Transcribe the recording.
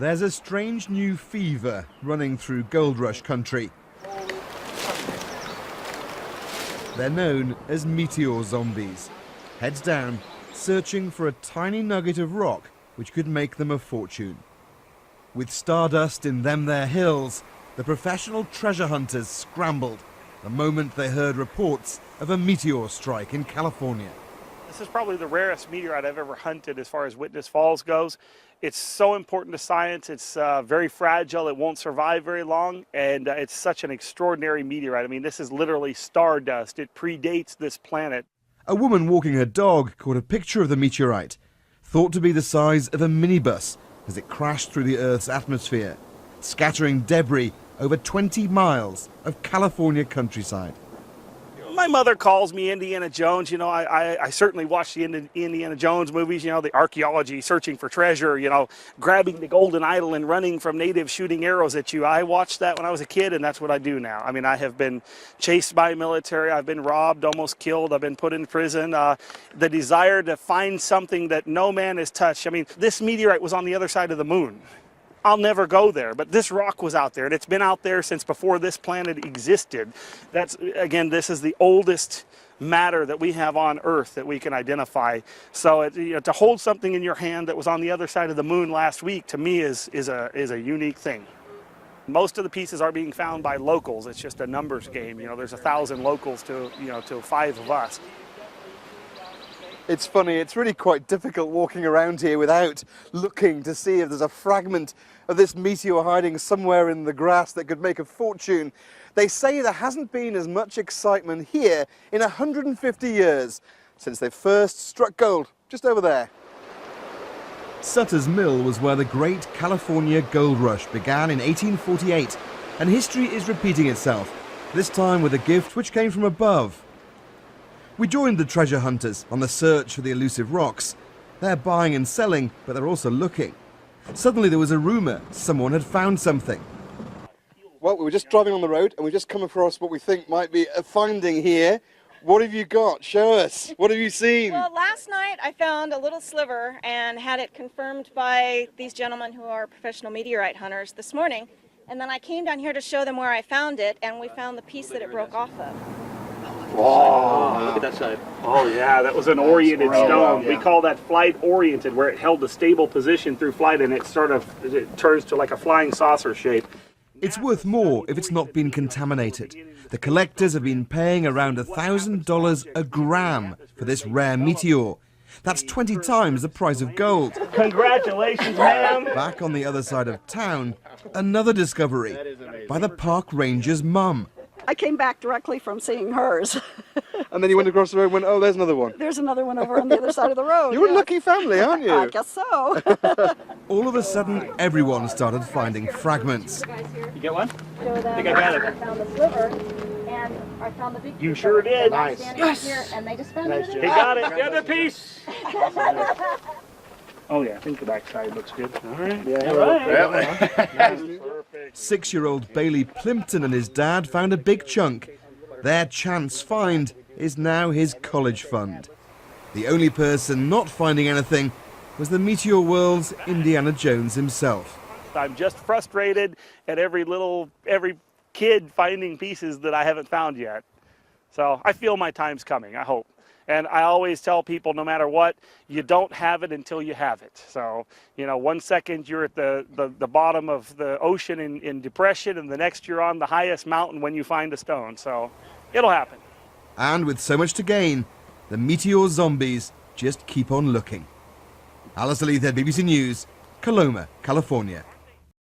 There's a strange new fever running through gold rush country. They're known as Meteor Zombies. Heads down, searching for a tiny nugget of rock which could make them a fortune. With stardust in their hills, the professional treasure hunters scrambled the moment they heard reports of a meteor strike in California. This is probably the rarest meteorite I've ever hunted as far as Witness Falls goes. It's so important to science. It's very fragile. It won't survive very long, and it's such an extraordinary meteorite. I mean, this is literally stardust. It predates this planet. A woman walking her dog caught a picture of the meteorite, thought to be the size of a minibus as it crashed through the Earth's atmosphere, scattering debris over 20 miles of California countryside. My mother calls me Indiana Jones. You know, I certainly watched the Indiana Jones movies, you know, the archaeology, searching for treasure, you know, grabbing the golden idol and running from natives shooting arrows at you. I watched that when I was a kid, and that's what I do now. I mean, I have been chased by military. I've been robbed, almost killed. I've been put in prison. The desire to find something that no man has touched. I mean, this meteorite was on the other side of the moon. I'll never go there, but this rock was out there, and it's been out there since before this planet existed. That's, again, this is the oldest matter that we have on Earth that we can identify. So you know, to hold something in your hand that was on the other side of the moon last week, to me, is a unique thing. Most of the pieces are being found by locals. It's just a numbers game. You know, there's 1,000 locals to 5 of us. It's funny, it's really quite difficult walking around here without looking to see if there's a fragment of this meteor hiding somewhere in the grass that could make a fortune. They say there hasn't been as much excitement here in 150 years since they first struck gold just over there. Sutter's mill was where the great California gold rush began in 1848, and history is repeating itself, this time with a gift which came from above. We joined the treasure hunters on the search for the elusive rocks. They're buying and selling, but they're also looking. Suddenly there was a rumour someone had found something. Well, we were just driving on the road and we just come across what we think might be a finding here. What have you got? Show us. What have you seen? Well, last night I found a little sliver and had it confirmed by these gentlemen who are professional meteorite hunters this morning. And then I came down here to show them where I found it, and we found the piece that it broke off of. Oh, look at that side. Oh yeah, that was an oriented stone. We call that flight oriented, where it held a stable position through flight, and it turns to like a flying saucer shape. It's worth more if it's not been contaminated. The collectors have been paying around $1,000 a gram for this rare meteor. That's 20 times the price of gold. Congratulations, ma'am. Back on the other side of town, another discovery by the park ranger's mum. I came back directly from seeing hers. And then you went across the road and went, oh, there's another one. There's another one over on the other sid of the road. You're a lucky family, aren't you? I guess so. All of a sudden, everyone started finding fragments. You get one? I think I got it. I found the sliver, and I found the big piece. You sure did. Nice. Yes. Here, and they just found it. You got it. The other piece. Oh yeah, I think the backside looks good. All right. Yeah, right. Perfect. 6-year-old Bailey Plimpton and his dad found a big chunk. Their chance find is now his college fund. The only person not finding anything was the Meteor World's Indiana Jones himself. I'm just frustrated at every kid finding pieces that I haven't found yet. So I feel my time's coming, I hope. And I always tell people, no matter what, you don't have it until you have it. So, you know, 1 second you're at the bottom of the ocean in depression, and the next you're on the highest mountain when you find a stone. So it'll happen. And with so much to gain, the Meteor Zombies just keep on looking. Alistair Leith, BBC News, Coloma, California.